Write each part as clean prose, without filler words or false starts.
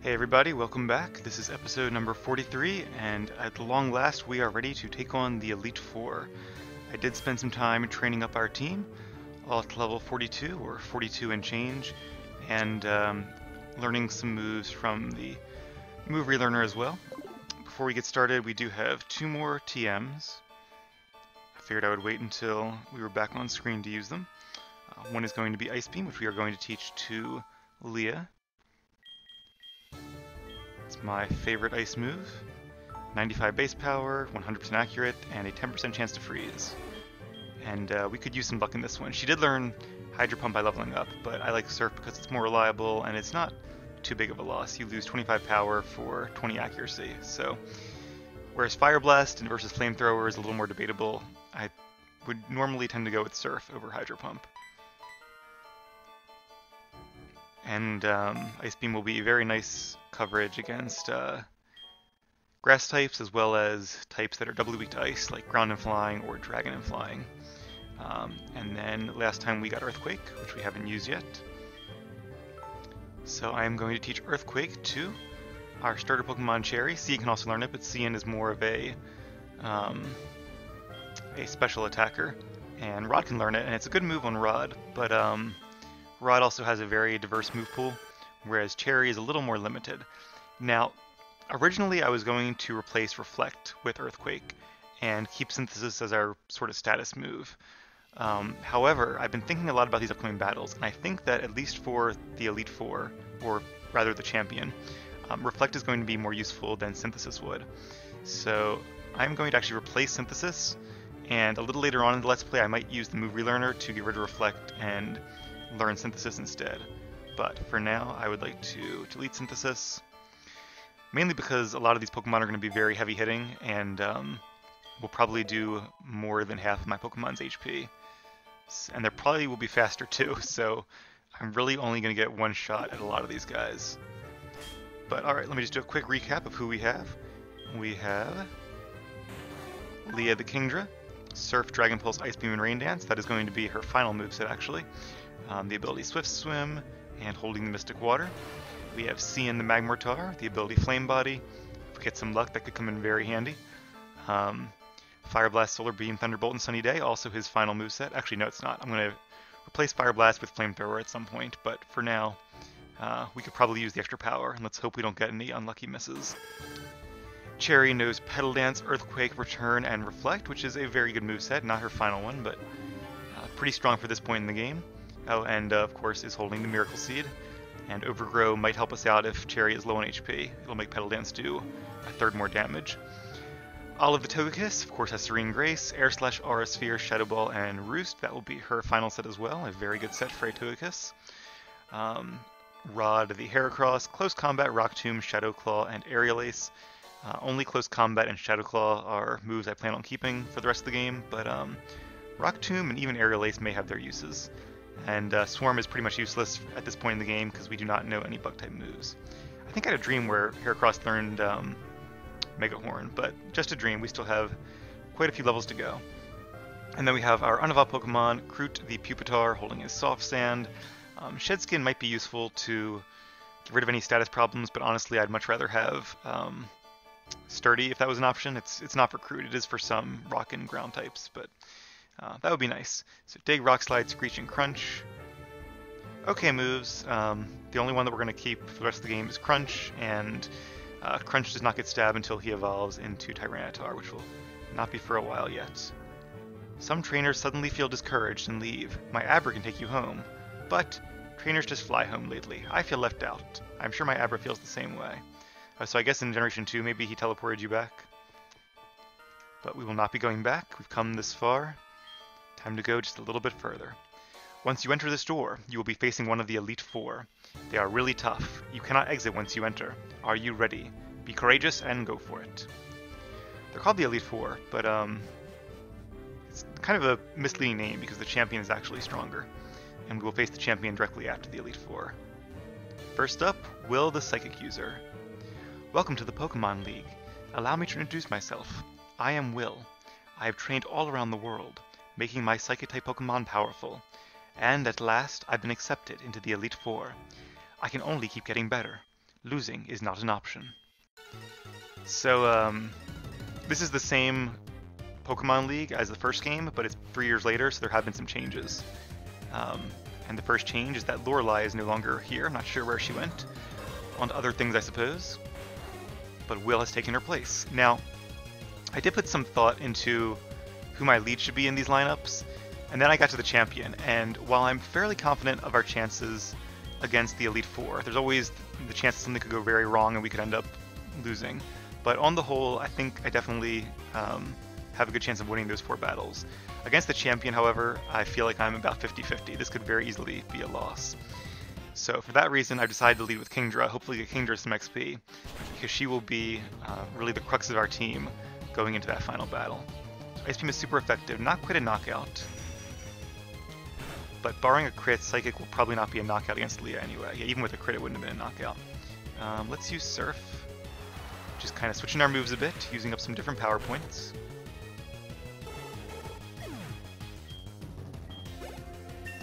Hey everybody, welcome back. This is episode number 43, and at long last we are ready to take on the Elite Four. I did spend some time training up our team, all to level 42, or 42 and change, and learning some moves from the move relearner as well. Before we get started, we do have two more TMs. I figured I would wait until we were back on screen to use them. One is going to be Ice Beam, which we are going to teach to Leah. It's my favorite ice move. 95 base power, 100% accurate, and a 10% chance to freeze. And we could use some luck in this one. She did learn Hydro Pump by leveling up, but I like Surf because it's more reliable and it's not too big of a loss. You lose 25 power for 20 accuracy. So, whereas Fire Blast versus Flamethrower is a little more debatable, I would normally tend to go with Surf over Hydro Pump. And Ice Beam will be very nice coverage against grass types as well as types that are doubly weak to ice, like ground and flying or dragon and flying. And then last time we got Earthquake, which we haven't used yet. So I am going to teach Earthquake to our starter Pokemon Cherry. Cian can also learn it, but Cian is more of a special attacker. And Rod can learn it, and it's a good move on Rod, but Rod also has a very diverse move pool, whereas Cherry is a little more limited. Now, originally I was going to replace Reflect with Earthquake and keep Synthesis as our sort of status move. However, I've been thinking a lot about these upcoming battles, and I think that at least for the Elite Four, or rather the Champion, Reflect is going to be more useful than Synthesis would. So I'm going to actually replace Synthesis, and a little later on in the Let's Play I might use the move Relearner to get rid of Reflect and learn Synthesis instead. But for now, I would like to delete Synthesis, mainly because a lot of these Pokemon are going to be very heavy hitting, and will probably do more than half of my Pokemon's HP. And they probably will be faster too, so I'm really only going to get one shot at a lot of these guys. But alright, let me just do a quick recap of who we have. We have Leah the Kingdra, Surf, Dragon Pulse, Ice Beam, and Rain Dance. That is going to be her final moveset actually. The ability Swift Swim, and Holding the Mystic Water. We have Cian the Magmortar, the ability Flame Body. If we get some luck, that could come in very handy. Fire Blast, Solar Beam, Thunderbolt, and Sunny Day, also his final moveset. Actually, no, it's not. I'm going to replace Fire Blast with Flamethrower at some point, but for now, we could probably use the extra power, and let's hope we don't get any unlucky misses. Cherry knows Petal Dance, Earthquake, Return, and Reflect, which is a very good moveset. Not her final one, but pretty strong for this point in the game. Oh, and of course is holding the Miracle Seed, and Overgrow might help us out if Cherry is low on HP. It'll make Petal Dance do a third more damage. Olive the Togekiss, of course, has Serene Grace, Air Slash, Aura Sphere, Shadow Ball, and Roost. That will be her final set as well, a very good set for a Togekiss. Rod the Heracross, Close Combat, Rock Tomb, Shadow Claw, and Aerial Ace. Only Close Combat and Shadow Claw are moves I plan on keeping for the rest of the game, but Rock Tomb and even Aerial Ace may have their uses. And Swarm is pretty much useless at this point in the game because we do not know any Bug-type moves. I think I had a dream where Heracross learned Mega Horn, but just a dream. We still have quite a few levels to go. And then we have our unevolved Pokemon, Kroot the Pupitar, holding his Soft Sand. Shed Skin might be useful to get rid of any status problems, but honestly I'd much rather have Sturdy if that was an option. It's not for Kroot, it is for some rock and ground types, but that would be nice. So Dig, Rock Slide, Screech, and Crunch. Okay moves. The only one that we're going to keep for the rest of the game is Crunch, and Crunch does not get stabbed until he evolves into Tyranitar, which will not be for a while yet. Some trainers suddenly feel discouraged and leave. My Abra can take you home. But trainers just fly home lately. I feel left out. I'm sure my Abra feels the same way. So I guess in Generation 2 maybe he teleported you back. But we will not be going back. We've come this far. Time to go just a little bit further. Once you enter this door, you will be facing one of the Elite Four. They are really tough. You cannot exit once you enter. Are you ready? Be courageous and go for it. They're called the Elite Four, but it's kind of a misleading name because the champion is actually stronger. And we will face the champion directly after the Elite Four. First up, Will the Psychic User. Welcome to the Pokemon League. Allow me to introduce myself. I am Will. I have trained all around the world, making my Psychic-type Pokemon powerful. And at last, I've been accepted into the Elite Four. I can only keep getting better. losing is not an option. So, this is the same Pokemon League as the first game, but it's 3 years later, so there have been some changes. And the first change is that Lorelei is no longer here. I'm not sure where she went. On to other things, I suppose. But Will has taken her place. Now, I did put some thought into who my lead should be in these lineups, and then I got to the champion, and while I'm fairly confident of our chances against the Elite Four, there's always the chance that something could go very wrong and we could end up losing. But on the whole, I think I definitely have a good chance of winning those 4 battles. Against the champion, however, I feel like I'm about 50-50. This could very easily be a loss. So for that reason, I've decided to lead with Kingdra, hopefully get Kingdra some XP, because she will be really the crux of our team going into that final battle. So Ice Beam is super effective, not quite a knockout, but barring a crit, Psychic will probably not be a knockout against Leah anyway. Yeah, even with a crit, it wouldn't have been a knockout. Let's use Surf, just kind of switching our moves a bit, using up some different power points.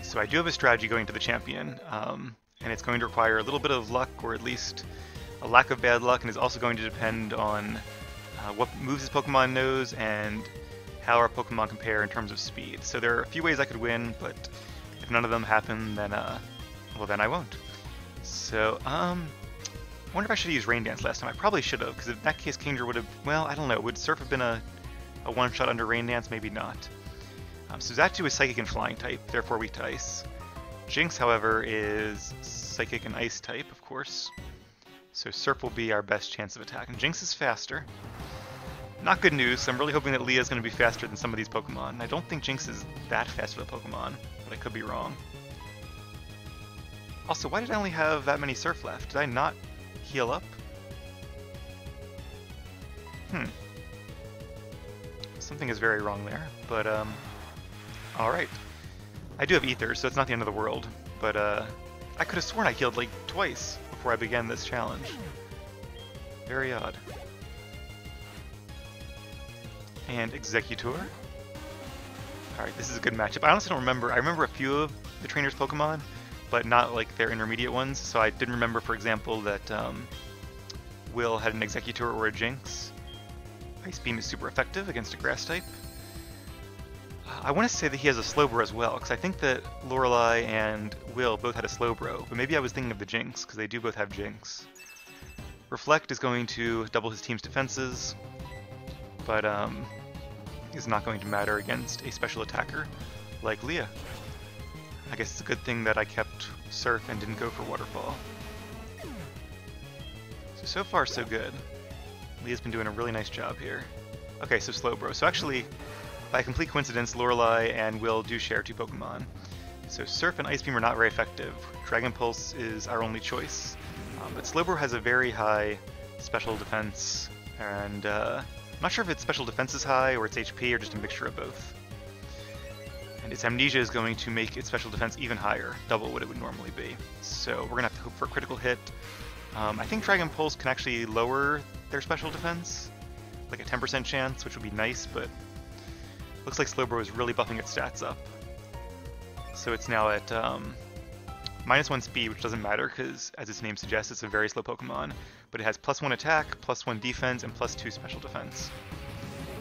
So I do have a strategy going to the champion, and it's going to require a little bit of luck, or at least a lack of bad luck, and is also going to depend on what moves his Pokemon knows and how our Pokemon compare in terms of speed. So there are a few ways I could win, but if none of them happen, then well, then I won't. So I wonder if I should have used Rain Dance last time. I probably should have, because in that case Kingdra would have, well, I don't know, would Surf have been a one-shot under Rain Dance? Maybe not. So Xatu is Psychic and Flying type, therefore weak to Ice. Jinx, however, is Psychic and Ice type, of course. So Surf will be our best chance of attack. And Jinx is faster. Not good news, so I'm really hoping that Leah is going to be faster than some of these Pokemon. I don't think Jinx is that fast with a Pokemon, but I could be wrong. Also, why did I only have that many Surf left? Did I not heal up? Something is very wrong there, but alright. I do have Ether, so it's not the end of the world, but I could have sworn I healed like twice before I began this challenge. Very odd. And Executor. Alright, this is a good matchup. I honestly don't remember. I remember a few of the trainer's Pokemon, but not like their intermediate ones, so I didn't remember, for example, that Will had an Executor or a Jinx. Ice Beam is super effective against a Grass type. I want to say that he has a Slowbro as well, because I think that Lorelei and Will both had a Slowbro, but maybe I was thinking of the Jinx, because they do both have Jinx. Reflect is going to double his team's defenses, but is not going to matter against a special attacker like Leah. I guess it's a good thing that I kept Surf and didn't go for Waterfall. So far so good. Leah's been doing a really nice job here. Okay, so Slowbro. So actually, by complete coincidence, Lorelei and Will do share 2 Pokemon. So Surf and Ice Beam are not very effective. Dragon Pulse is our only choice. But Slowbro has a very high special defense, and I'm not sure if its special defense is high or its HP or just a mixture of both. And its Amnesia is going to make its special defense even higher, double what it would normally be. So we're going to have to hope for a critical hit. I think Dragon Pulse can actually lower their special defense, like a 10% chance, which would be nice, but looks like Slowbro is really buffing its stats up. So it's now at -1 speed, which doesn't matter because, as its name suggests, it's a very slow Pokemon, but it has +1 attack, +1 defense, and +2 special defense.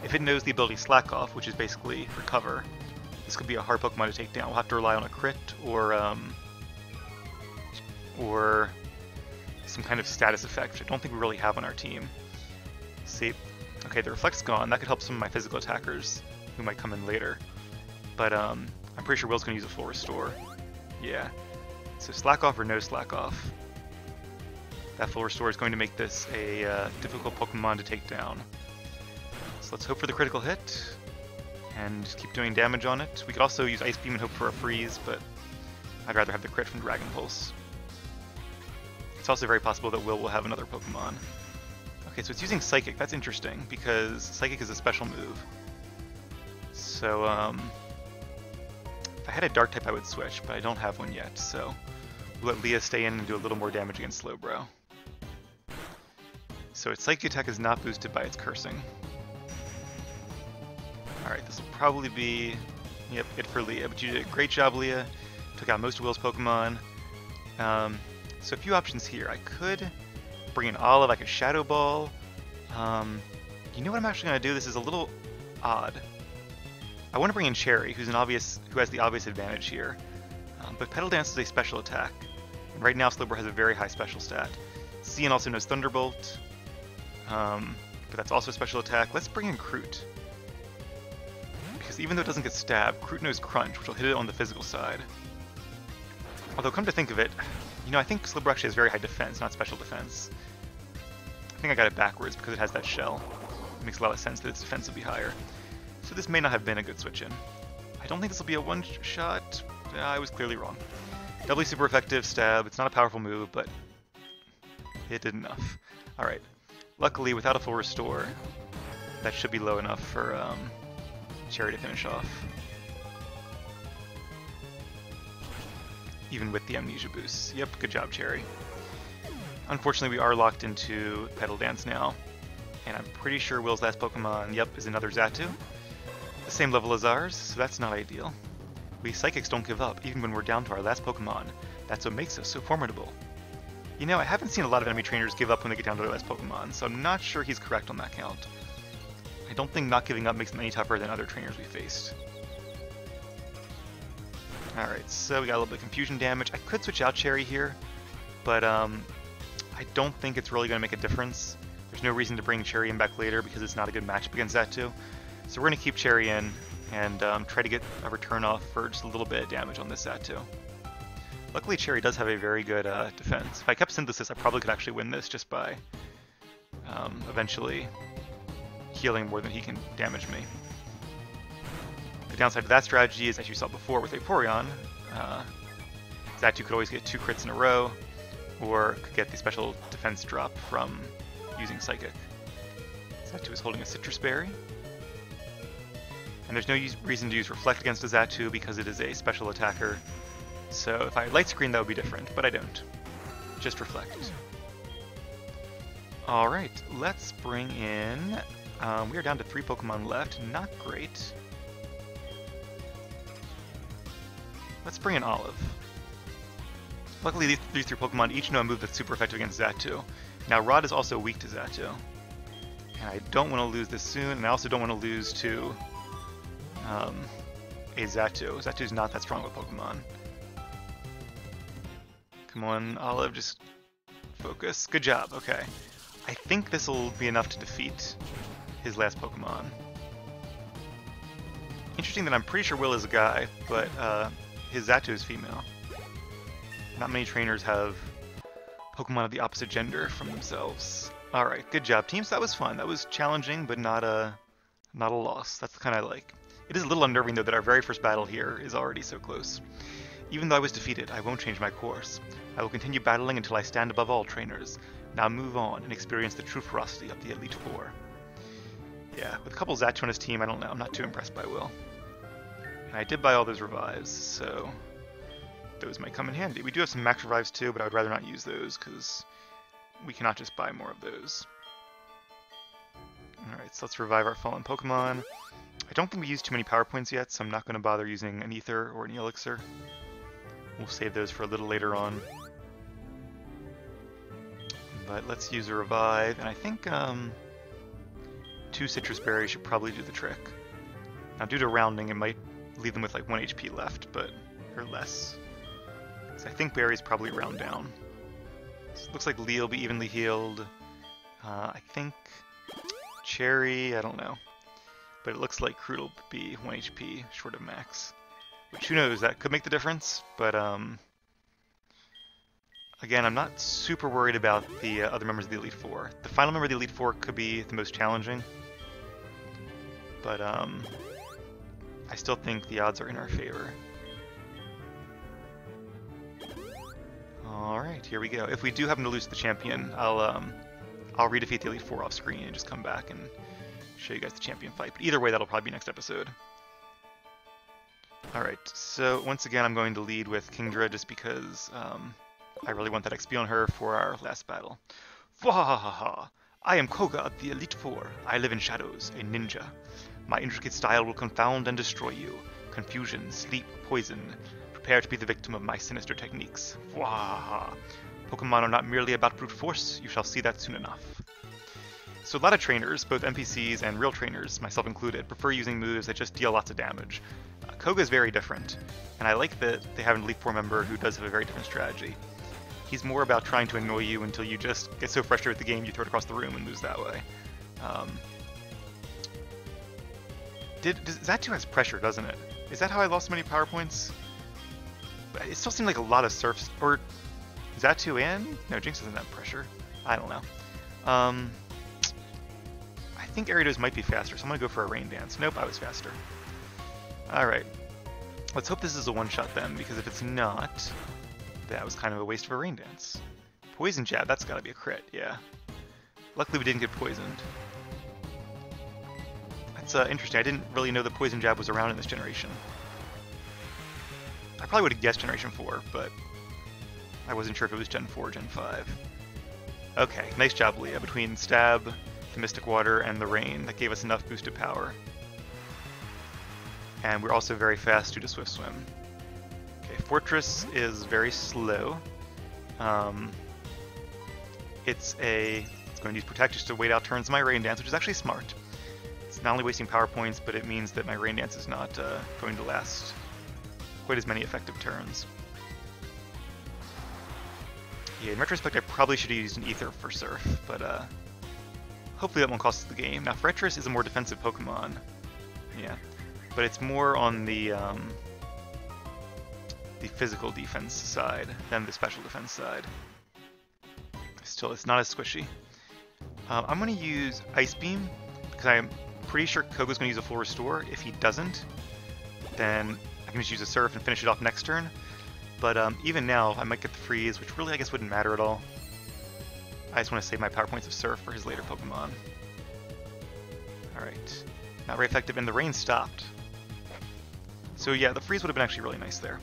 If it knows the ability Slack Off, which is basically Recover, this could be a hard Pokemon to take down. We'll have to rely on a crit or some kind of status effect, which I don't think we really have on our team. See, okay, the Reflect's gone. That could help some of my physical attackers who might come in later. But I'm pretty sure Will's going to use a full restore. Yeah. So Slack Off or no Slack Off. That full restore is going to make this a difficult Pokemon to take down. So let's hope for the critical hit and just keep doing damage on it. We could also use Ice Beam and hope for a freeze, but I'd rather have the crit from Dragon Pulse. It's also very possible that Will have another Pokemon. Okay, so it's using Psychic. That's interesting, because Psychic is a special move. So, if I had a Dark type, I would switch, but I don't have one yet, so we'll let Leah stay in and do a little more damage against Slowbro. So its Psychic attack is not boosted by its Cursing. Alright, this will probably be, yep, it for Leah, but you did a great job, Leah. Took out most of Will's Pokemon. So a few options here. I could bring in Olive. I could Shadow Ball. You know what I'm actually going to do? This is a little odd. I want to bring in Cherry, who has the obvious advantage here. But Petal Dance is a special attack. And right now, Slowbro has a very high special stat. Cian also knows Thunderbolt. But that's also a special attack. Let's bring in Kroot. Because even though it doesn't get stabbed, Kroot knows Crunch, which will hit it on the physical side. Although, come to think of it, you know, I think Slowbro actually has very high defense, not special defense. I think I got it backwards because it has that shell. It makes a lot of sense that its defense will be higher. So this may not have been a good switch in. I don't think this will be a one-shot. I was clearly wrong. Doubly super effective stab. It's not a powerful move, but it did enough. Alright. Luckily, without a full restore, that should be low enough for Cherry to finish off. Even with the Amnesia boost. Yep, good job, Cherry. Unfortunately, we are locked into Petal Dance now. And I'm pretty sure Will's last Pokemon, yep, is another Xatu. The same level as ours, so that's not ideal. We Psychics don't give up, even when we're down to our last Pokemon. That's what makes us so formidable. You know, I haven't seen a lot of enemy trainers give up when they get down to their last Pokemon, so I'm not sure he's correct on that count. I don't think not giving up makes them any tougher than other trainers we faced. Alright, so we got a little bit of confusion damage. I could switch out Cherry here, but I don't think it's really going to make a difference. There's no reason to bring Cherry in back later because it's not a good matchup against Xatu. So we're going to keep Cherry in and try to get a return off for just a little bit of damage on this Xatu. Luckily, Cherry does have a very good defense. If I kept Synthesis, I probably could actually win this just by eventually healing more than he can damage me. The downside to that strategy is, as you saw before with Vaporeon, Xatu could always get 2 crits in a row, or could get the special defense drop from using Psychic. Xatu is holding a Citrus Berry. And there's no reason to use Reflect against a Xatu because it is a special attacker. So if I had Light Screen, that would be different, but I don't. Just Reflect. Alright, let's bring in... we are down to 3 Pokemon left. Not great. Let's bring in Olive. Luckily, these 3 Pokemon each know a move that's super effective against Xatu. Now, Rod is also weak to Xatu. And I don't want to lose this soon, and I also don't want to lose to a Xatu. Xatu's not that strong of a Pokemon. Come on, Olive, just focus. Good job, okay. I think this will be enough to defeat his last Pokemon. Interesting that I'm pretty sure Will is a guy, but his Xatu is female. Not many trainers have Pokemon of the opposite gender from themselves. Alright, good job, teams. That was fun. That was challenging, but not a loss. That's the kind I like. It is a little unnerving, though, that our very first battle here is already so close. Even though I was defeated, I won't change my course. I will continue battling until I stand above all trainers. Now move on and experience the true ferocity of the Elite Four. Yeah, with a couple Xatu on his team, I don't know. I'm not too impressed by Will. And I did buy all those revives, so those might come in handy. We do have some max revives too, but I would rather not use those because we cannot just buy more of those. Alright, so let's revive our fallen Pokemon. I don't think we used too many power points yet, so I'm not going to bother using an Ether or an Elixir. We'll save those for a little later on. But let's use a revive, and I think 2 Citrus Berries should probably do the trick. Now, due to rounding, it might leave them with like 1 HP left, but or less. So I think berries probably round down. So it looks like Lee will be evenly healed. I think Cherry, I don't know. But it looks like Kroot will be 1 HP short of max. Which, who knows, that could make the difference, but again, I'm not super worried about the other members of the Elite Four. The final member of the Elite Four could be the most challenging, but I still think the odds are in our favor. Alright, here we go. If we do happen to lose the champion, I'll redefeat the Elite Four off screen and just come back and show you guys the champion fight. But either way, that'll probably be next episode. Alright, so once again I'm going to lead with Kingdra just because I really want that XP on her for our last battle. Fwahahaha! I am Koga of the Elite Four. I live in shadows, a ninja. My intricate style will confound and destroy you. Confusion, sleep, poison. Prepare to be the victim of my sinister techniques. Fwahaha! Pokemon are not merely about brute force, you shall see that soon enough. So a lot of trainers, both NPCs and real trainers, myself included, prefer using moves that just deal lots of damage. Koga is very different, and I like that they have an Elite Four member who does have a very different strategy. He's more about trying to annoy you until you just get so frustrated with the game you throw it across the room and lose that way. Xatu has pressure, doesn't it? Is that how I lost so many power points? It still seemed like a lot of surfs, or Xatu and? No, Jinx doesn't have pressure. I don't know. I think Ariados might be faster, so I'm gonna go for a Rain Dance. Nope, I was faster. Alright. Let's hope this is a one-shot then, because if it's not, that was kind of a waste of a Rain Dance. Poison Jab, that's gotta be a crit, yeah. Luckily we didn't get poisoned. That's interesting, I didn't really know the Poison Jab was around in this generation. I probably would have guessed Generation 4, but I wasn't sure if it was Gen 4 or Gen 5. Okay, nice job, Leah. Between Stab, the Mystic Water, and the Rain, that gave us enough boosted power. And we're also very fast due to Swift Swim. Okay, Fortress is very slow. It's going to use Protect just to wait out turns of my Rain Dance, which is actually smart. It's not only wasting power points, but it means that my Rain Dance is not going to last quite as many effective turns. Yeah, in retrospect, I probably should have used an Ether for Surf, but hopefully that won't cost us the game. Now, Fortress is a more defensive Pokemon. Yeah. But it's more on the physical defense side than the special defense side. Still, it's not as squishy. I'm going to use Ice Beam, because I'm pretty sure Koga's going to use a full restore. If he doesn't, then I can just use a Surf and finish it off next turn. But even now, I might get the Freeze, which really I guess wouldn't matter at all. I just want to save my power points of Surf for his later Pokemon. Alright. Not very effective, and the rain stopped. So yeah, the freeze would have been actually really nice there.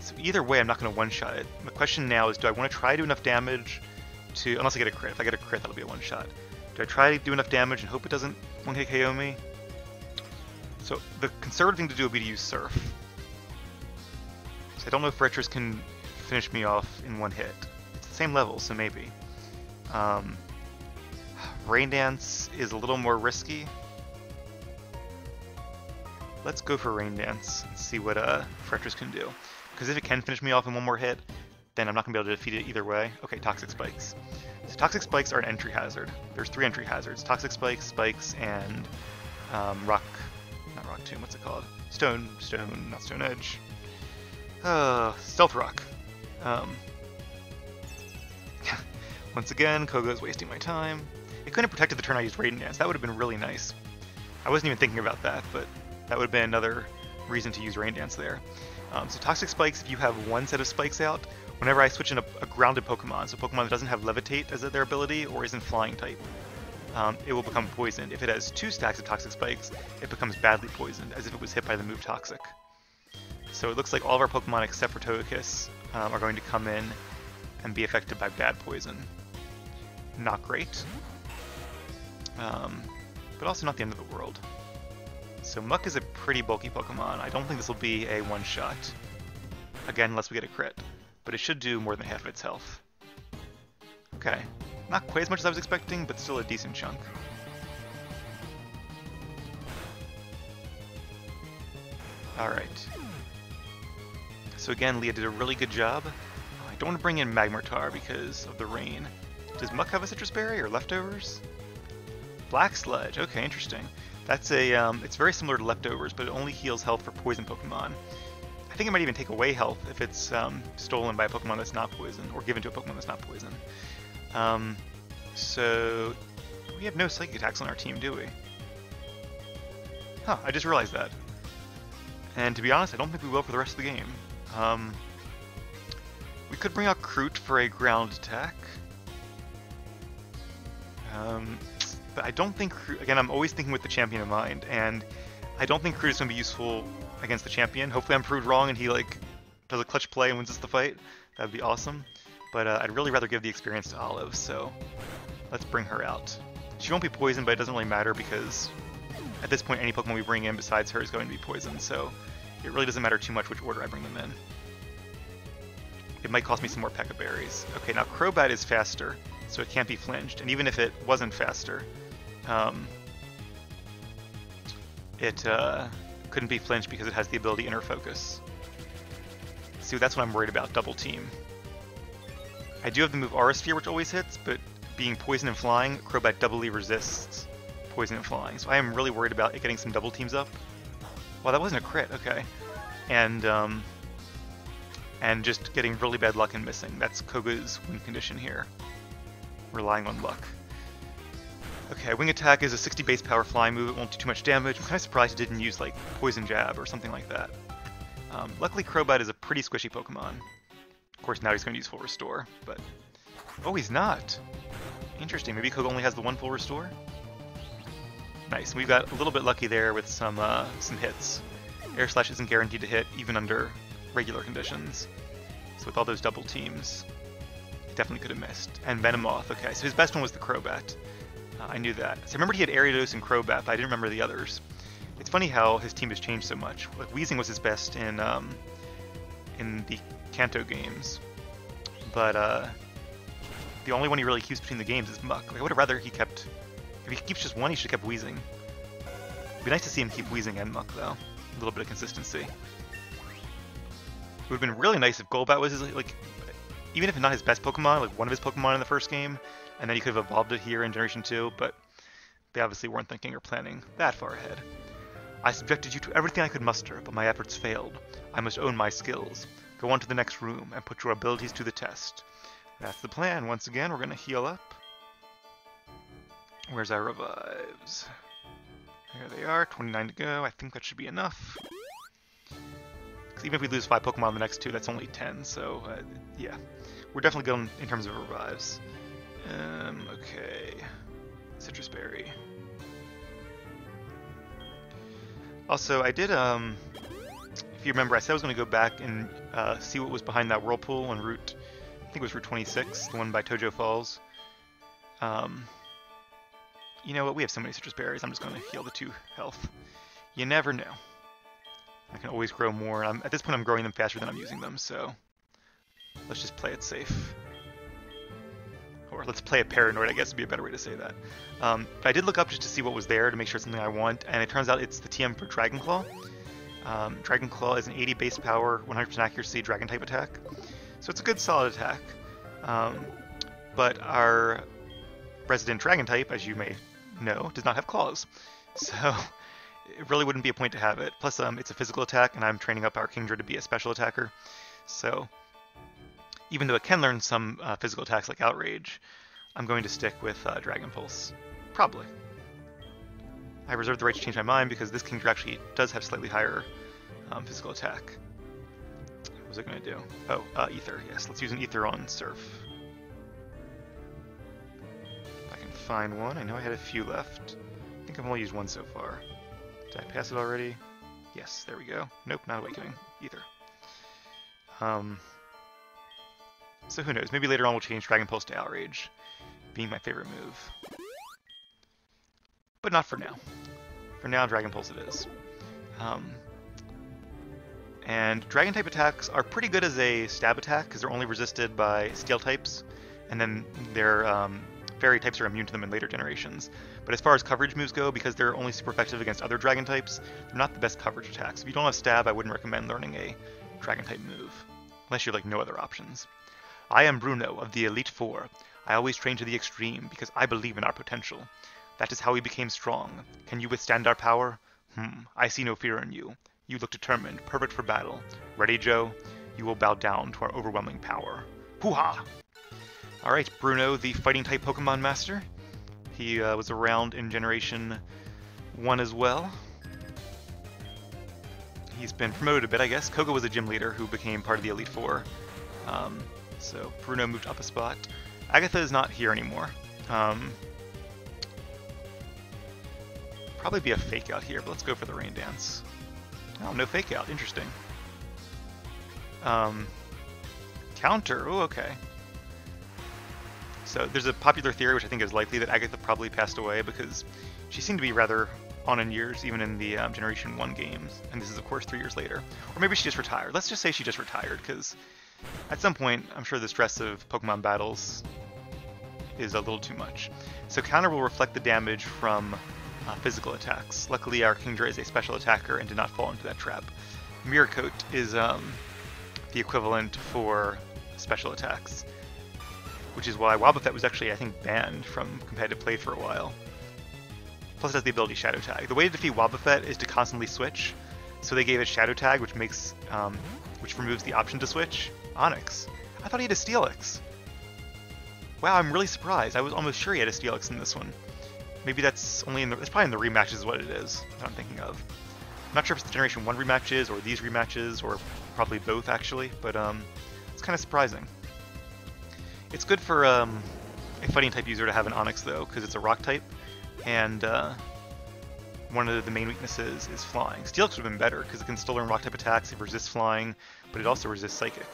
So either way, I'm not going to one-shot it. The question now is, do I want to try to do enough damage to... Unless I get a crit. If I get a crit, that'll be a one-shot. Do I try to do enough damage and hope it doesn't one-hit KO me? So the conservative thing to do would be to use Surf. So I don't know if Fortress can finish me off in one hit. It's the same level, so maybe. Rain Dance is a little more risky. Let's go for Rain Dance and see what Fortress can do. Because if it can finish me off in one more hit, then I'm not going to be able to defeat it either way. Okay, Toxic Spikes. So Toxic Spikes are an entry hazard. There's 3 entry hazards. Toxic Spikes, Spikes, and Rock... Not Rock Tomb, what's it called? Not Stone Edge. Stealth Rock. Once again, Koga is wasting my time. It couldn't have protected the turn I used Rain Dance. That would have been really nice. I wasn't even thinking about that, but that would have been another reason to use Rain Dance there. So Toxic Spikes, if you have one set of spikes out, whenever I switch in a grounded Pokemon, so a Pokemon that doesn't have Levitate as their ability or isn't Flying type, it will become poisoned. If it has 2 stacks of Toxic Spikes, it becomes badly poisoned, as if it was hit by the move Toxic. So it looks like all of our Pokemon except for Togekiss are going to come in and be affected by bad poison. Not great. But also not the end of the world. So Muck is a pretty bulky Pokemon. I don't think this will be a one-shot. Again, unless we get a crit. But it should do more than half of its health. Okay. Not quite as much as I was expecting, but still a decent chunk. Alright. So again, Leah did a really good job. I don't want to bring in Magmartar because of the rain. Does Muck have a Citrus Berry or leftovers? Black Sludge, okay, interesting. That's a, it's very similar to Leftovers, but it only heals health for poison Pokemon. I think it might even take away health if it's stolen by a Pokemon that's not poison, or given to a Pokemon that's not poison. So, we have no Psychic attacks on our team, do we? Huh, I just realized that. And to be honest, I don't think we will for the rest of the game. We could bring out Kroot for a ground attack. But I don't think Kroot, again, I'm always thinking with the champion in mind, and I don't think Kroot is going to be useful against the champion. Hopefully I'm proved wrong and he like does a clutch play and wins us the fight. That would be awesome. But I'd really rather give the experience to Olive, so let's bring her out. She won't be poisoned, but it doesn't really matter because at this point any Pokemon we bring in besides her is going to be poisoned, so it really doesn't matter too much which order I bring them in. it might cost me some more P.E.K.K.A berries. Okay, now Crobat is faster, so it can't be flinged. And even if it wasn't faster, it couldn't be flinched because it has the ability Inner Focus. See, that's what I'm worried about, double team. I do have the move Aura Sphere, which always hits, but being poison and flying, Crobat doubly resists poison and flying. So I am really worried about it getting some double teams up. Well, that wasn't a crit, okay. And just getting really bad luck and missing. That's Koga's win condition here. Relying on luck. Okay, Wing Attack is a 60 base power flying move. It won't do too much damage. I'm kind of surprised it didn't use like Poison Jab or something like that. Luckily, Crobat is a pretty squishy Pokemon. Of course, now he's going to use Full Restore, but... Oh, he's not! Interesting. Maybe Koga only has the one Full Restore? Nice. We got a little bit lucky there with some hits. Air Slash isn't guaranteed to hit, even under regular conditions. So with all those double teams, he definitely could have missed. And Venomoth, okay. So his best one was the Crobat. I knew that. So I remembered he had Ariados and Crobat, but I didn't remember the others. It's funny how his team has changed so much. Like, Weezing was his best in the Kanto games, but the only one he really keeps between the games is Muck. Like, I would have rather he kept... If he keeps just one, he should have kept Weezing. It'd be nice to see him keep Weezing and Muck, though. A little bit of consistency. It would have been really nice if Golbat was his, like, even if not his best Pokemon, like one of his Pokemon in the first game, and then he could have evolved it here in Generation 2, but they obviously weren't thinking or planning that far ahead. I subjected you to everything I could muster, but my efforts failed. I must own my skills. Go on to the next room and put your abilities to the test. That's the plan. Once again, we're going to heal up. Where's our revives? There they are, 29 to go. I think that should be enough. Because even if we lose 5 Pokemon on the next 2, that's only 10, so yeah. We're definitely good in terms of revives. Okay. Citrus Berry. Also, I did, if you remember, I said I was going to go back and see what was behind that whirlpool on Route, I think it was Route 26, the one by Tojo Falls. You know what, we have so many citrus berries, I'm just going to heal the 2 health. You never know. I can always grow more. At this point, I'm growing them faster than I'm using them, so let's just play it safe. Or let's play it paranoid, I guess would be a better way to say that. But I did look up just to see what was there to make sure it's something I want, and it turns out it's the TM for Dragon Claw. Dragon Claw is an 80 base power, 100% accuracy Dragon type attack. So it's a good solid attack. But our resident Dragon type, as you may know, does not have claws. So it really wouldn't be a point to have it. Plus, it's a physical attack, and I'm training up our Kingdra to be a special attacker. So even though it can learn some physical attacks like Outrage, I'm going to stick with Dragon Pulse. Probably. I reserve the right to change my mind because this Kingdra actually does have slightly higher physical attack. What was it going to do? Oh, Ether. Yes, let's use an Ether on Surf. If I can find one. I know I had a few left. I think I've only used one so far. Did I pass it already? Yes, there we go. Nope, not Awakening either. So who knows, maybe later on we'll change Dragon Pulse to Outrage, being my favorite move. But not for now. For now, Dragon Pulse it is. And Dragon type attacks are pretty good as a stab attack, because they're only resisted by Steel types, and then their Fairy types are immune to them in later generations. But as far as coverage moves go, because they're only super effective against other Dragon types, they're not the best coverage attacks. If you don't have Stab, I wouldn't recommend learning a Dragon type move, unless you have like no other options. I am Bruno of the Elite Four. I always train to the extreme because I believe in our potential. That is how we became strong. Can you withstand our power? I see no fear in you. You look determined, perfect for battle. Ready, Joe? You will bow down to our overwhelming power. Hoo-ha! Alright, Bruno, the fighting type Pokemon Master. He was around in Generation 1 as well. He's been promoted a bit, I guess. Koga was a gym leader who became part of the Elite Four. So Bruno moved up a spot. Agatha is not here anymore. Probably be a fake out here, but let's go for the Rain Dance. Oh, no fake out. Interesting. Counter. Oh, okay. So there's a popular theory, which I think is likely, that Agatha probably passed away because she seemed to be rather on in years, even in the Generation 1 games. And this is, of course, 3 years later. Or maybe she just retired. Let's just say she just retired, because At some point, I'm sure the stress of Pokemon battles is a little too much. So counter will reflect the damage from physical attacks. Luckily, our Kingdra is a special attacker and did not fall into that trap. Mirror Coat is the equivalent for special attacks, which is why Wobbuffet was actually, I think, banned from competitive play for a while. Plus it has the ability Shadow Tag. The way to defeat Wobbuffet is to constantly switch, so they gave it Shadow Tag, which makes, which removes the option to switch. Onyx. I thought he had a Steelix. Wow, I'm really surprised. I was almost sure he had a Steelix in this one. Maybe that's only in the, it's probably in the rematches is what it is, that I'm thinking of. I'm not sure if it's the Generation 1 rematches, or these rematches, or probably both actually, but it's kind of surprising. It's good for a fighting type user to have an Onyx though, because it's a rock type, and one of the main weaknesses is flying. Steelix would have been better, because it can still learn rock type attacks, it resists flying, but it also resists psychic.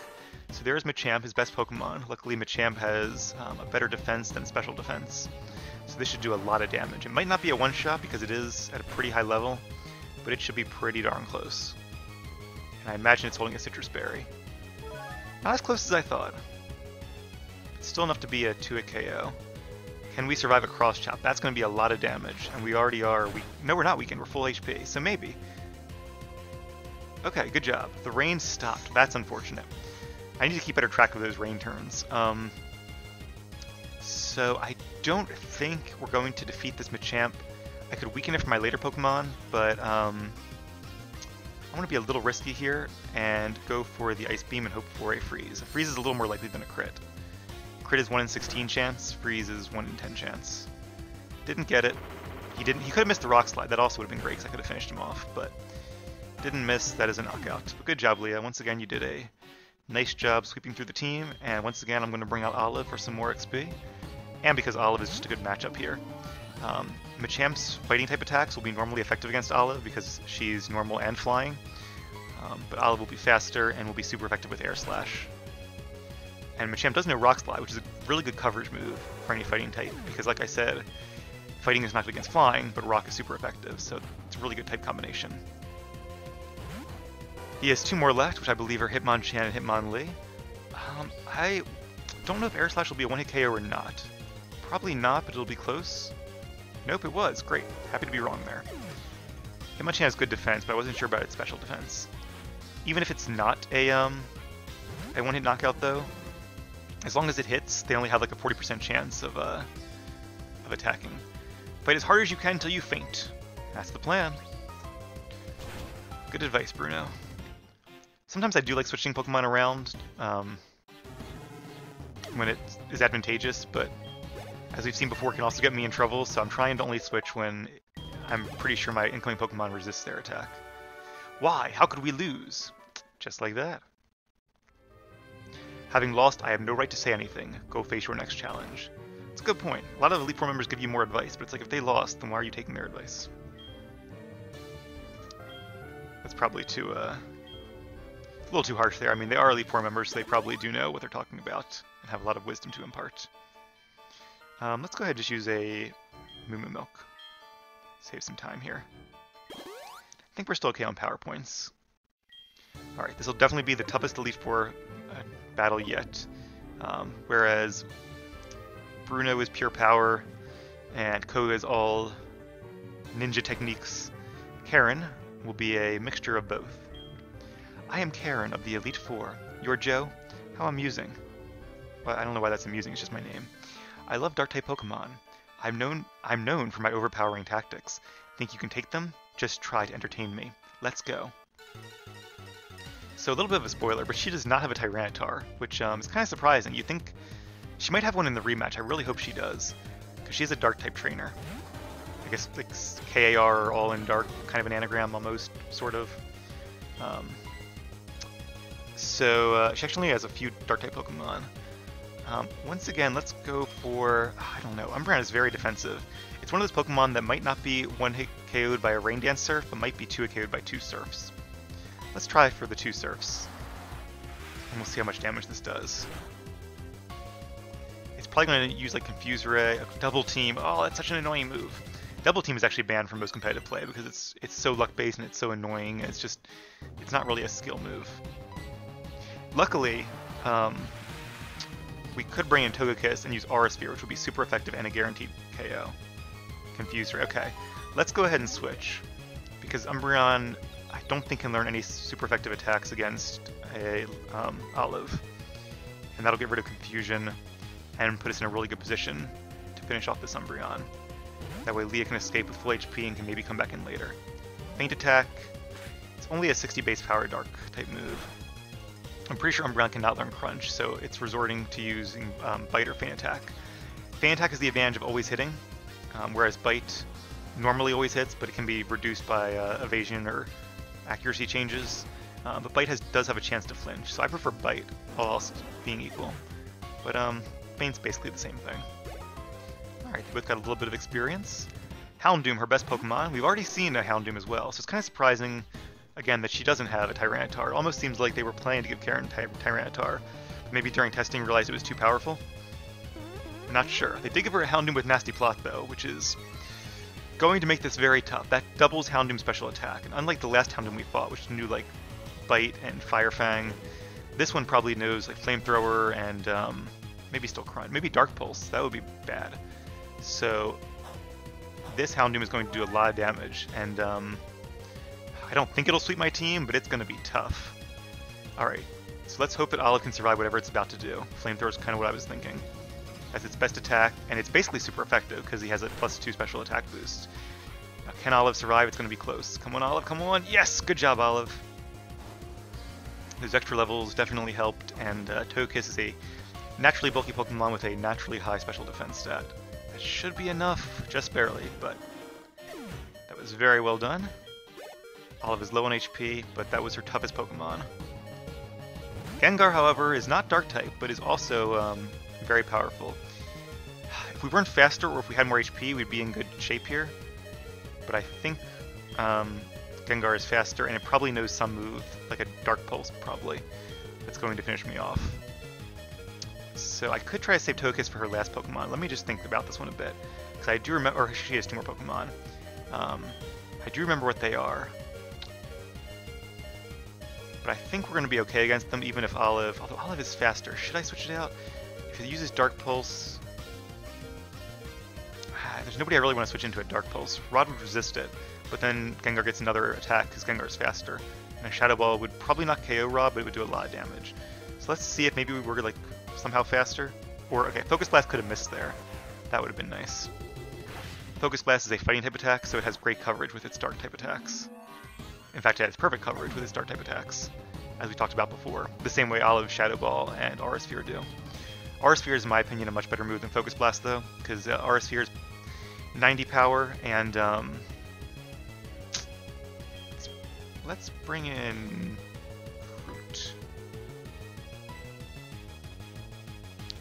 So there's Machamp, his best Pokemon. Luckily Machamp has a better defense than special defense, so this should do a lot of damage. It might not be a one-shot because it is at a pretty high level, but it should be pretty darn close. And I imagine it's holding a Citrus Berry. Not as close as I thought. It's still enough to be a 2-hit KO. Can we survive a Cross Chop? That's going to be a lot of damage, and we already are weak. No, we're not weakened, we're full HP, so maybe. Okay, good job. The rain stopped. That's unfortunate. I need to keep better track of those rain turns. So I don't think we're going to defeat this Machamp. I could weaken it for my later Pokemon, but I want to be a little risky here and go for the Ice Beam and hope for a Freeze. A Freeze is a little more likely than a crit. Crit is 1 in 16 chance, Freeze is 1 in 10 chance. Didn't get it. He could have missed the Rock Slide. That also would have been great because I could have finished him off, but didn't miss. That is a knockout. But good job, Leah. Once again, you did a nice job sweeping through the team, and once again, I'm going to bring out Olive for some more XP. And because Olive is just a good matchup here. Machamp's fighting type attacks will be normally effective against Olive because she's normal and flying. But Olive will be faster and will be super effective with Air Slash. And Machamp does know Rock Slide, which is a really good coverage move for any fighting type, because like I said, fighting is not good against flying, but Rock is super effective, so it's a really good type combination. He has 2 more left, which I believe are Hitmonchan and Hitmonlee. I don't know if Air Slash will be a 1-hit KO or not. Probably not, but it'll be close. Nope, it was. Great. Happy to be wrong there. Hitmonchan has good defense, but I wasn't sure about its special defense. Even if it's not a 1-hit knockout, though, as long as it hits, they only have like a 40% chance of attacking. Fight as hard as you can until you faint. That's the plan. Good advice, Bruno. Sometimes I do like switching Pokemon around when it is advantageous, but as we've seen before, it can also get me in trouble, so I'm trying to only switch when I'm pretty sure my incoming Pokemon resists their attack. Why? How could we lose? Just like that. Having lost, I have no right to say anything. Go face your next challenge. It's a good point. A lot of Elite Four members give you more advice, but it's like if they lost, then why are you taking their advice? That's probably too, a little too harsh there. I mean, they are Elite Four members, so they probably do know what they're talking about and have a lot of wisdom to impart. Let's go ahead and just use a Moo Moo Milk. Save some time here. I think we're still okay on power points. Alright, this will definitely be the toughest Elite Four battle yet. Whereas Bruno is pure power and Koga is all ninja techniques, Karen will be a mixture of both. I am Karen of the Elite Four. You're Joe? How amusing. Well, I don't know why that's amusing, it's just my name. I love Dark-type Pokemon. I'm known for my overpowering tactics. Think you can take them? Just try to entertain me. Let's go. So a little bit of a spoiler, but she does not have a Tyranitar, which is kind of surprising. You think she might have one in the rematch. I really hope she does, because she is a Dark-type trainer. I guess like KAR or All in Dark, kind of an anagram almost, sort of. So she actually has a few Dark-type Pokemon. Once again, let's go for, I don't know, Umbreon is very defensive. It's one of those Pokemon that might not be 1-hit KO'd by a Rain Dance Surf, but might be 2-hit KO'd by 2 Surfs. Let's try for the 2 Surfs, and we'll see how much damage this does. It's probably going to use like Confuse Ray, Double Team. Oh, that's such an annoying move. Double Team is actually banned from most competitive play because it's so luck-based and it's so annoying, and it's not really a skill move. Luckily, we could bring in Togekiss and use Aura Sphere, which would be super effective and a guaranteed KO. Confuse her. Okay, let's go ahead and switch, because Umbreon I don't think can learn any super effective attacks against a Olive, and that'll get rid of confusion and put us in a really good position to finish off this Umbreon. That way Leah can escape with full HP and can maybe come back in later. Feint Attack, it's only a 60 base power dark type move. I'm pretty sure Umbreon cannot learn Crunch, so it's resorting to using Bite or Feint Attack. Feint Attack is the advantage of always hitting, whereas Bite normally always hits, but it can be reduced by evasion or accuracy changes. But Bite does have a chance to flinch, so I prefer Bite, all else being equal. But Feint's basically the same thing. Alright, we both got a little bit of experience. Houndoom, her best Pokemon. We've already seen a Houndoom as well, so it's kind of surprising, again, that she doesn't have a Tyranitar. It almost seems like they were planning to give Karen Tyranitar, but maybe during testing realized it was too powerful. Not sure. They did give her a Houndoom with Nasty Plot, though, which is going to make this very tough. That doubles Houndoom's special attack, and unlike the last Houndoom we fought, which knew, like, Bite and Fire Fang, this one probably knows, like, Flamethrower and maybe still Crunch. Maybe Dark Pulse. That would be bad. So this Houndoom is going to do a lot of damage, and I don't think it'll sweep my team, but it's going to be tough. Alright, so let's hope that Olive can survive whatever it's about to do. Flamethrower is kind of what I was thinking. That's its best attack, and it's basically super effective because he has a +2 special attack boost. Now, can Olive survive? It's going to be close. Come on, Olive, come on! Yes! Good job, Olive! Those extra levels definitely helped, and Togekiss is a naturally bulky Pokemon with a naturally high special defense stat. That should be enough, just barely, but that was very well done. Olive is low on HP, but that was her toughest Pokemon. Gengar, however, is not Dark-type, but is also very powerful. If we weren't faster, or if we had more HP, we'd be in good shape here. But I think Gengar is faster, and it probably knows some move, like a Dark Pulse, probably, that's going to finish me off. So I could try to save Togekiss for her last Pokemon. Let me just think about this one a bit, because I do remember, or she has 2 more Pokemon. I do remember what they are. But I think we're going to be okay against them, even if Olive... Although Olive is faster. Should I switch it out? If it uses Dark Pulse... There's nobody I really want to switch into a Dark Pulse. Rod would resist it, but then Gengar gets another attack because Gengar is faster. And a Shadow Ball would probably not KO Rod, but it would do a lot of damage. So let's see if maybe we were, like, somehow faster. Or, okay, Focus Blast could have missed there. That would have been nice. Focus Blast is a fighting type attack, so it has great coverage with its Dark type attacks. In fact, it has perfect coverage with its Dark type attacks, as we talked about before. The same way Olive, Shadow Ball, and Aura Sphere do. Aura Sphere is, in my opinion, a much better move than Focus Blast, though, because Aura Sphere is 90 power, and let's bring in Fruit.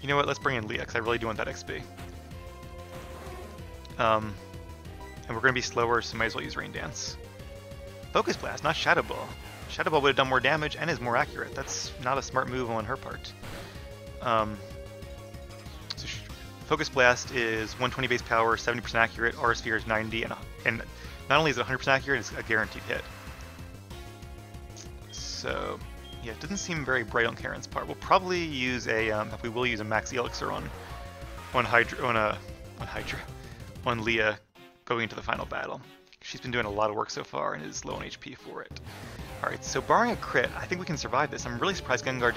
You know what? Let's bring in Leah, because I really do want that XP. And we're going to be slower, so might as well use Rain Dance. Focus Blast, not Shadow Ball. Shadow Ball would have done more damage and is more accurate. That's not a smart move on her part. So Focus Blast is 120 base power, 70% accurate. Aura Sphere is 90, and not only is it 100% accurate, it's a guaranteed hit. So yeah, it doesn't seem very bright on Karen's part. We'll probably use a we will use a Max Elixir on Leah going into the final battle. She's been doing a lot of work so far and is low on HP for it. Alright, so barring a crit, I think we can survive this. I'm really surprised Gengar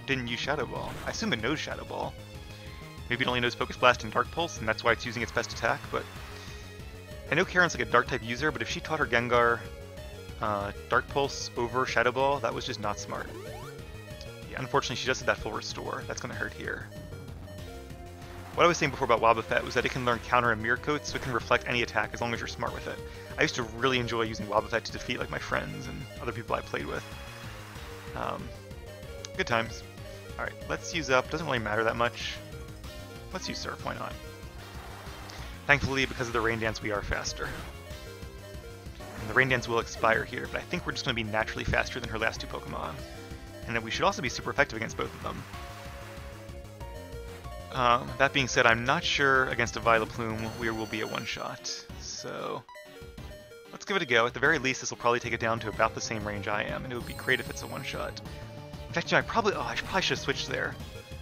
didn't use Shadow Ball. I assume it knows Shadow Ball. Maybe it only knows Focus Blast and Dark Pulse, and that's why it's using its best attack, but... I know Karen's like a Dark-type user, but if she taught her Gengar Dark Pulse over Shadow Ball, that was just not smart. Yeah, unfortunately, she does have that full restore. That's going to hurt here. What I was saying before about Wobbuffet was that it can learn Counter and Mirror Coat, so it can reflect any attack as long as you're smart with it. I used to really enjoy using Wobbuffet to defeat like my friends and other people I played with. Good times. Alright, let's use up. Doesn't really matter that much. Let's use Surf, why not? Thankfully, because of the Rain Dance, we are faster. And the Rain Dance will expire here, but I think we're just going to be naturally faster than her last 2 Pokemon. And then we should also be super effective against both of them. That being said, I'm not sure against a Vileplume we will be a one-shot, so let's give it a go. At the very least, this will probably take it down to about the same range I am, and it would be great if it's a one-shot. In fact, I probably should have switched there,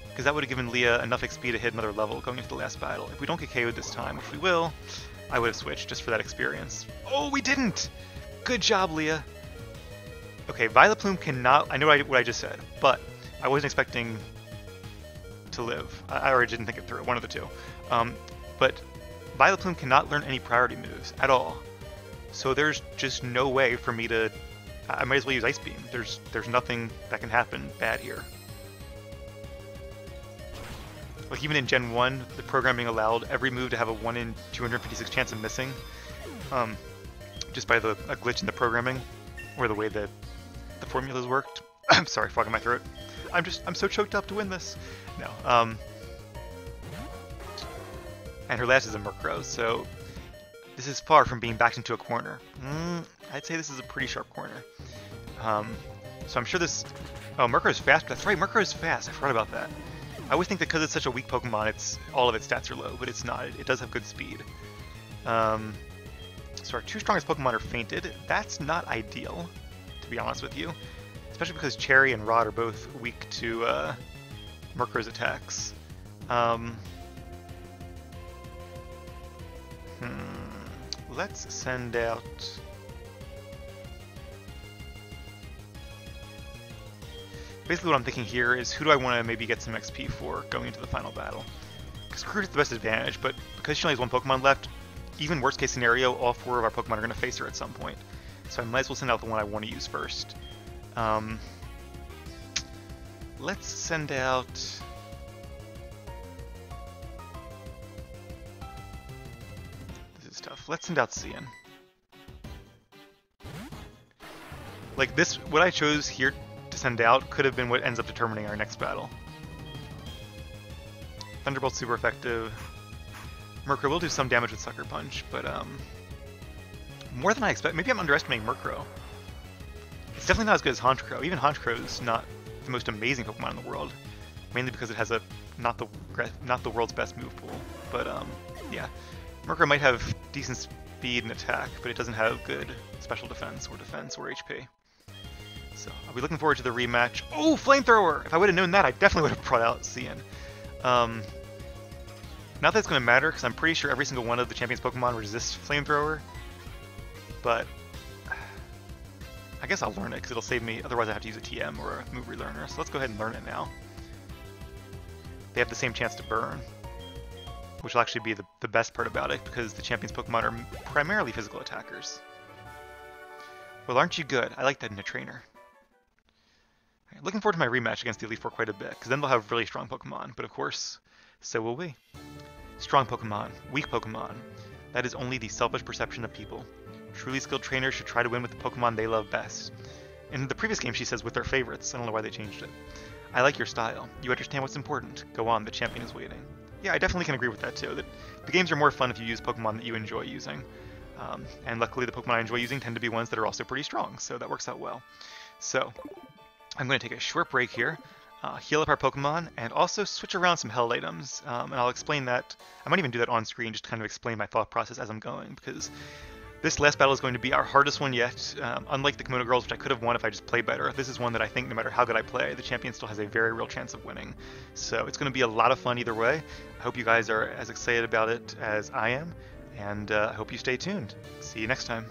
because that would have given Leah enough XP to hit another level going into the last battle. If we don't get KO'd this time, which we will, I would have switched just for that experience. Oh, we didn't! Good job, Leah. Okay, Vileplume cannot... I know what I just said, but I wasn't expecting to live. I already didn't think it through, one of the two. But Vileplume cannot learn any priority moves at all. So there's just no way for me to... I might as well use Ice Beam. There's nothing that can happen bad here. Like even in Gen 1, the programming allowed every move to have a 1 in 256 chance of missing. Just by a glitch in the programming, or the way that the formulas worked. I'm sorry, frog in my throat. I'm so choked up to win this. No. And her last is a Murkrow, so this is far from being backed into a corner. I'd say this is a pretty sharp corner. So I'm sure this... Oh, Murkrow is fast. That's right, Murkrow is fast. I forgot about that. I always think that because it's such a weak Pokemon, all of its stats are low, but it's not. It does have good speed. So our two strongest Pokemon are fainted. That's not ideal, to be honest with you. Especially because Cherry and Rod are both weak to Murkrow's attacks. Let's send out... Basically what I'm thinking here is who do I want to maybe get some XP for going into the final battle. Because Kruger's the best advantage, but because she only has one Pokemon left, even worst case scenario, all 4 of our Pokemon are going to face her at some point. So I might as well send out the one I want to use first. Let's send out... This is tough. Let's send out Cian. Like this, what I chose here to send out could have been what ends up determining our next battle. Thunderbolt's super effective. Murkrow will do some damage with Sucker Punch, but more than I expect. Maybe I'm underestimating Murkrow. It's definitely not as good as Honchkrow. Even Honchkrow is not the most amazing Pokemon in the world, mainly because it has a not the world's best move pool. But yeah, Murkrow might have decent speed and attack, but it doesn't have good special defense or HP. So I'll be looking forward to the rematch. Oh, Flamethrower! If I would have known that, I definitely would have brought out Cian. Not that it's going to matter, because I'm pretty sure every single one of the Champions Pokemon resists Flamethrower. But I guess I'll learn it, because it'll save me. Otherwise I have to use a TM or a move relearner. So let's go ahead and learn it now. They have the same chance to burn, which will actually be the best part about it, because the Champions Pokemon are primarily physical attackers. Well, aren't you good? I like that in a trainer. Right, looking forward to my rematch against the Elite Four quite a bit, because then they'll have really strong Pokemon, but of course, so will we. Strong Pokemon, weak Pokemon. That is only the selfish perception of people. Truly skilled trainers should try to win with the Pokemon they love best. In the previous game she says with their favorites. I don't know why they changed it. I like your style. You understand what's important. Go on, the champion is waiting. Yeah, I definitely can agree with that too. That the games are more fun if you use Pokemon that you enjoy using. And luckily the Pokemon I enjoy using tend to be ones that are also pretty strong, so that works out well. So, I'm going to take a short break here, heal up our Pokemon, and also switch around some held items, and I'll explain that. I might even do that on screen, just to kind of explain my thought process as I'm going, because this last battle is going to be our hardest one yet. Unlike the Kimono Girls, which I could have won if I just played better, this is one that I think no matter how good I play, the champion still has a very real chance of winning. So it's going to be a lot of fun either way. I hope you guys are as excited about it as I am, and I hope you stay tuned. See you next time.